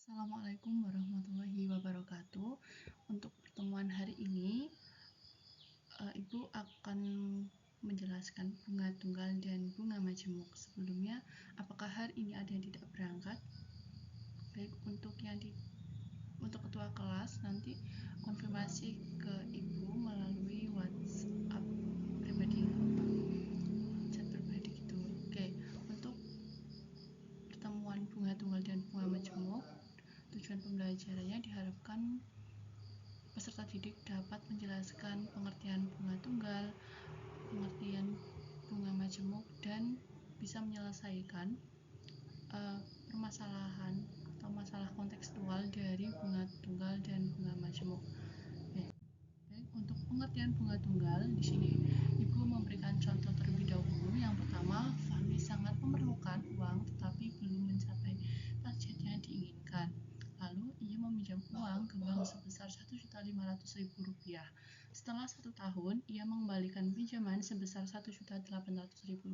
Assalamualaikum warahmatullahi wabarakatuh. Untuk pertemuan hari ini, Ibu akan menjelaskan bunga tunggal dan bunga majemuk. Sebelumnya, apakah hari ini ada yang tidak berangkat? Baik, untuk ketua kelas nanti konfirmasi ke Ibu melalui WhatsApp pribadi, chat pribadi gitu. Oke, untuk pertemuan bunga tunggal dan bunga majemuk, tujuan pembelajarannya diharapkan peserta didik dapat menjelaskan pengertian bunga tunggal, pengertian bunga majemuk, dan bisa menyelesaikan permasalahan atau masalah kontekstual dari bunga tunggal dan bunga majemuk. Baik, untuk pengertian bunga tunggal di sini Ibu memberikan contoh terlebih dahulu. Yang pertama, Fahmi sangat memerlukan uang tetapi belum mencapai target yang diinginkan. Lalu ia meminjam uang ke bank sebesar Rp1.500.000. Setelah 1 tahun, ia mengembalikan pinjaman sebesar Rp1.800.000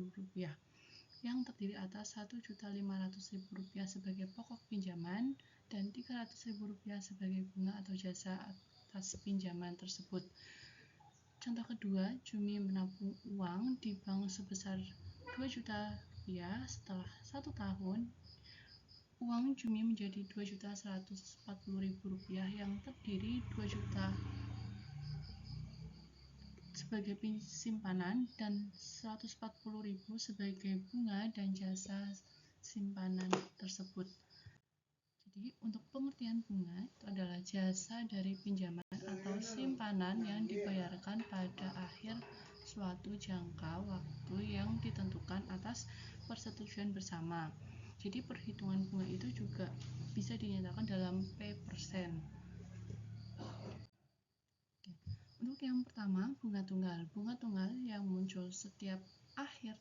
yang terdiri atas Rp1.500.000 sebagai pokok pinjaman dan Rp300.000 sebagai bunga atau jasa atas pinjaman tersebut. Contoh kedua, Jumi menabung uang di bank sebesar Rp2 juta. Setelah 1 tahun, uang Jumi menjadi Rp2.140.000 yang terdiri Rp2 juta sebagai simpanan dan Rp140.000 sebagai bunga dan jasa simpanan tersebut. Jadi untuk pengertian bunga itu adalah jasa dari pinjaman atau simpanan yang dibayarkan pada akhir suatu jangka waktu yang ditentukan atas persetujuan bersama. Jadi perhitungan bunga itu juga bisa dinyatakan dalam P%. Untuk yang pertama, bunga tunggal. Bunga tunggal yang muncul setiap akhir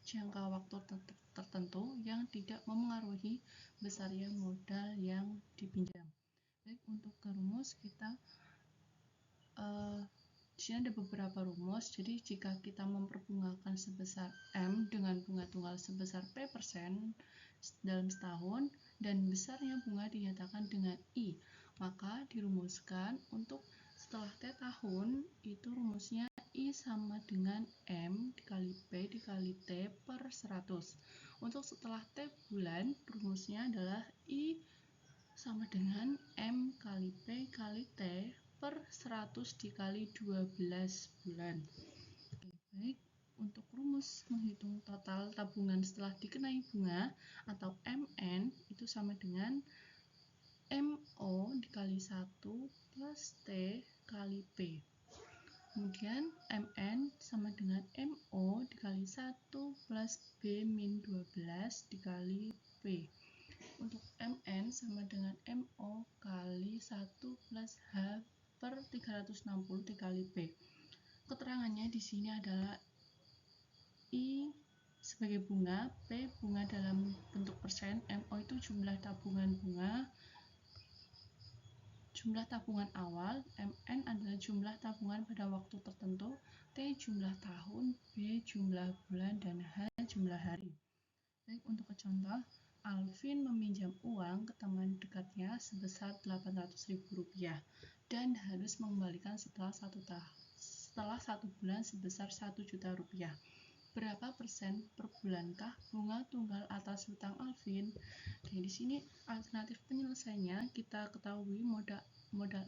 jangka waktu tertentu yang tidak memengaruhi besarnya modal yang dipinjam. Baik, untuk rumus kita di sini ada beberapa rumus. Jadi jika kita memperbungakan sebesar M dengan bunga tunggal sebesar P% dalam setahun dan besarnya bunga dinyatakan dengan I, maka dirumuskan untuk setelah T tahun itu rumusnya I sama dengan M dikali P dikali T per 100. Untuk setelah T bulan, rumusnya adalah I sama dengan M kali P kali T per 100 dikali 12 bulan. Baik, untuk rumus menghitung total tabungan setelah dikenai bunga atau MN itu sama dengan MO dikali 1 plus T kali P. Kemudian MN sama dengan MO dikali 1 plus B min 12 dikali P. Untuk MN sama dengan MO kali 1 plus H per 360 dikali P. Keterangannya di sini adalah I sebagai bunga, P bunga dalam bentuk persen, MO itu jumlah tabungan bunga, jumlah tabungan awal, MN adalah jumlah tabungan pada waktu tertentu, T jumlah tahun, B jumlah bulan, dan H jumlah hari. Baik, untuk contoh, Alvin meminjam uang ke teman dekatnya sebesar Rp800.000 dan harus mengembalikan setelah 1 bulan sebesar Rp1 juta. Berapa persen per bulankah bunga tunggal atas hutang Alvin? Nah, di sini alternatif penyelesaiannya kita ketahui modal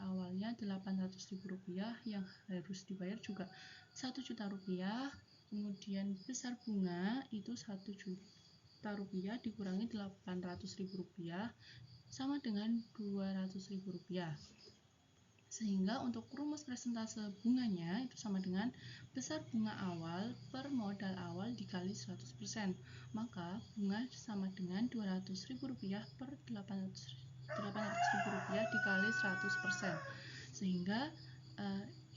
awalnya Rp800.000 yang harus dibayar juga Rp1 juta. Kemudian besar bunga itu Rp1 juta dikurangi Rp800.000 sama dengan Rp200.000. Sehingga untuk rumus persentase bunganya itu sama dengan besar bunga awal per modal awal dikali 100%. Maka bunga sama dengan Rp200.000 per Rp800.000 dikali 100%. Sehingga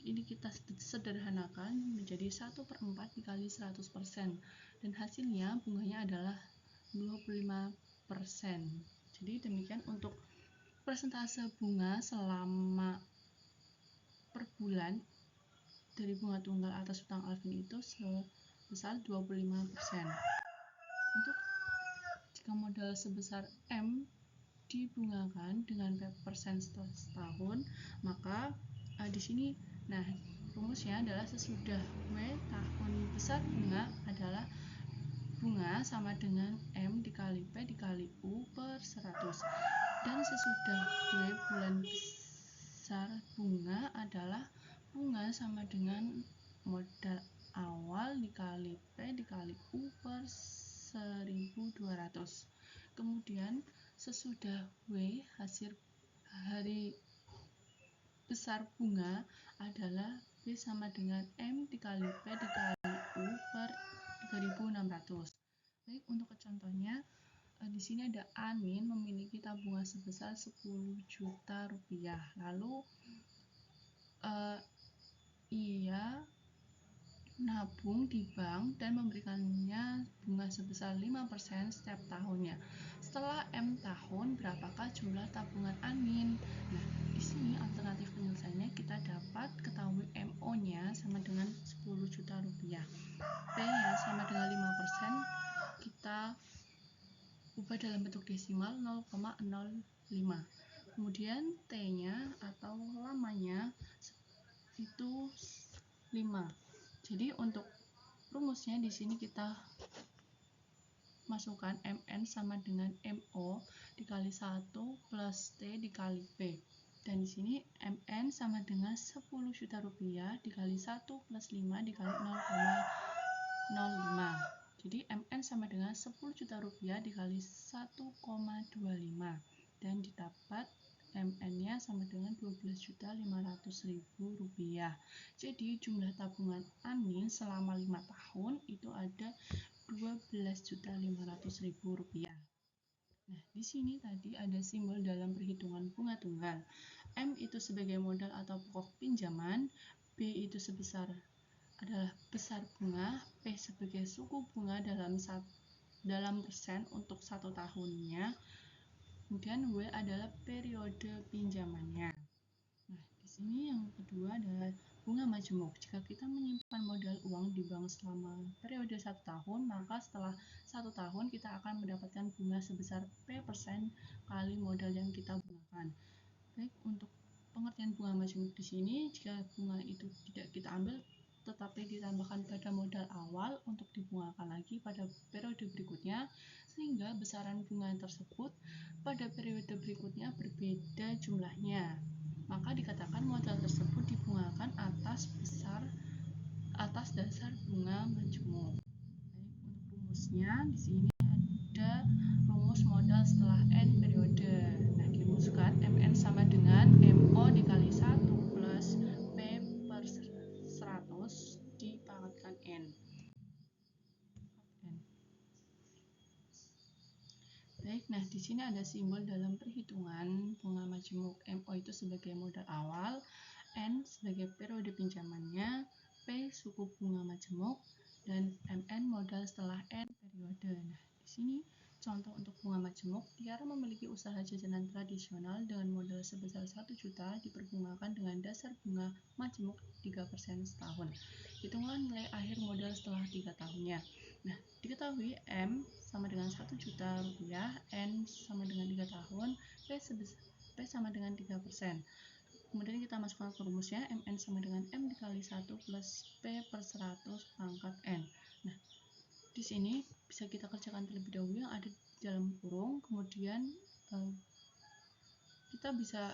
ini kita sederhanakan menjadi 1/4 dikali 100%. Dan hasilnya bunganya adalah 25%. Jadi demikian untuk persentase bunga selama per bulan dari bunga tunggal atas hutang Alvin itu sebesar 25%. Untuk jika modal sebesar M dibungakan dengan persen setahun, maka di sini rumusnya adalah sesudah W tahun besar bunga adalah bunga sama dengan M dikali P dikali U per 100, dan sesudah W bulan besar bunga adalah bunga sama dengan modal awal dikali P dikali U per 1200. Kemudian sesudah W hasil hari besar bunga adalah B sama dengan M dikali P dikali U per 3600. Baik, untuk contohnya di sini ada Amin memiliki tabungan sebesar 10 juta rupiah. Lalu ia nabung di bank dan memberikannya bunga sebesar 5% setiap tahunnya. Setelah M tahun, berapakah jumlah tabungan Amin? Nah, di sini alternatif penyelesaiannya kita dapat ketahui MO-nya sama dengan 10 juta rupiah. P-nya sama dengan 5%, kita ubah dalam bentuk desimal 0,05. Kemudian T-nya atau lamanya itu 5. Jadi untuk rumusnya di sini kita masukkan MN sama dengan MO dikali 1 plus T dikali P. Dan di sini MN sama dengan 10 juta rupiah dikali 1 plus 5 dikali 0,05. Jadi MN sama dengan 10 juta rupiah dikali 1,25 dan didapat MN-nya sama dengan 12.500.000 rupiah. Jadi jumlah tabungan Amin selama 5 tahun itu ada 12.500.000 rupiah. Nah, di sini tadi ada simbol dalam perhitungan bunga tunggal. M itu sebagai modal atau pokok pinjaman, B itu adalah besar bunga, P sebagai suku bunga dalam persen untuk 1 tahunnya. Kemudian W adalah periode pinjamannya. Nah, di sini yang kedua adalah bunga majemuk. Jika kita menyimpan modal uang di bank selama periode 1 tahun, maka setelah 1 tahun kita akan mendapatkan bunga sebesar P% kali modal yang kita gunakan. Baik, untuk pengertian bunga majemuk di sini, jika bunga itu tidak kita ambil tetapi ditambahkan pada modal awal untuk dibungakan lagi pada periode berikutnya, sehingga besaran bunga tersebut pada periode berikutnya berbeda jumlahnya, maka dikatakan modal tersebut dibungakan atas dasar bunga majemuk. Baik, untuk rumusnya di sini ada rumus modal setelah N periode. Nah, dirumuskan MN sama dengan MO dikali 1 plus P per 100 dipangkatkan N. Baik, nah di sini ada simbol dalam perhitungan bunga majemuk. MO itu sebagai modal awal, N sebagai periode pinjamannya, P suku bunga majemuk, dan MN modal setelah N periode. Nah, di sini contoh untuk bunga majemuk, Tiara memiliki usaha jajanan tradisional dengan modal sebesar 1 juta diperbungakan dengan dasar bunga majemuk 3% setahun. Hitunglah nilai akhir modal setelah 3 tahunnya. Nah, diketahui M sama dengan 1 juta rupiah, N sama dengan 3 tahun, P sama dengan 3%. Kemudian kita masukkan ke rumusnya, MN sama dengan M dikali 1 plus P per 100 pangkat N. Nah, di sini bisa kita kerjakan terlebih dahulu yang ada di dalam kurung, kemudian kita bisa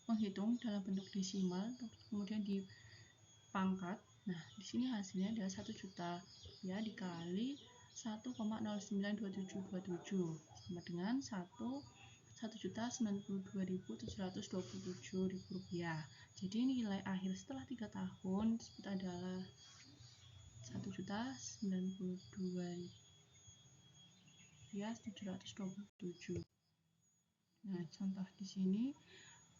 menghitung dalam bentuk desimal, kemudian dipangkat. Nah, di sini hasilnya adalah 1 juta rupiah dikali 1,092727 sama dengan 1.092.727 rupiah. Jadi nilai akhir setelah 3 tahun tersebut adalah 1.092.727. Nah, contoh di sini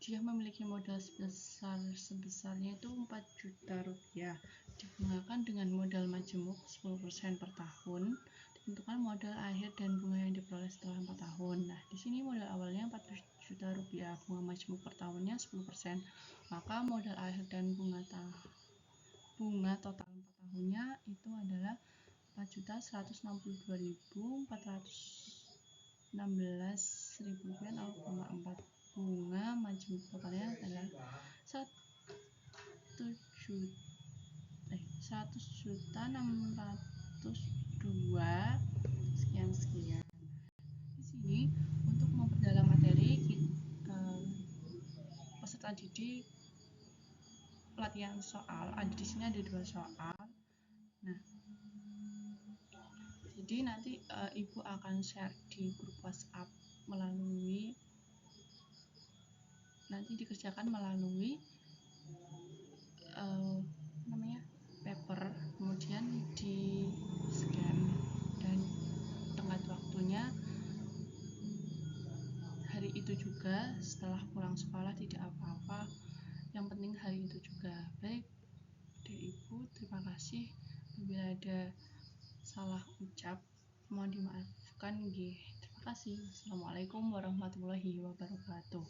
dia memiliki modal sebesarnya itu 4 juta rupiah, dibungakan dengan modal majemuk 10% per tahun, ditentukan modal akhir dan bunga yang diperoleh setelah 4 tahun. Nah, di sini modal awalnya 4 juta rupiah, bunga majemuk per tahunnya 10%, maka modal akhir dan bunga total 4 tahunnya itu adalah 4.162.416.000 11.602 sekian. Di sini untuk memperdalam materi peserta didik latihan soal. Di sini ada 2 soal. Nah, jadi nanti Ibu akan share di grup WhatsApp nanti dikerjakan melalui paper, kemudian di scan, dan tenggat waktunya hari itu juga. Setelah pulang sekolah tidak apa-apa, yang penting hari itu juga. Baik Dek Ibu, terima kasih. Bila ada salah ucap mohon dimaafkan nggih. Terima kasih. Assalamualaikum warahmatullahi wabarakatuh.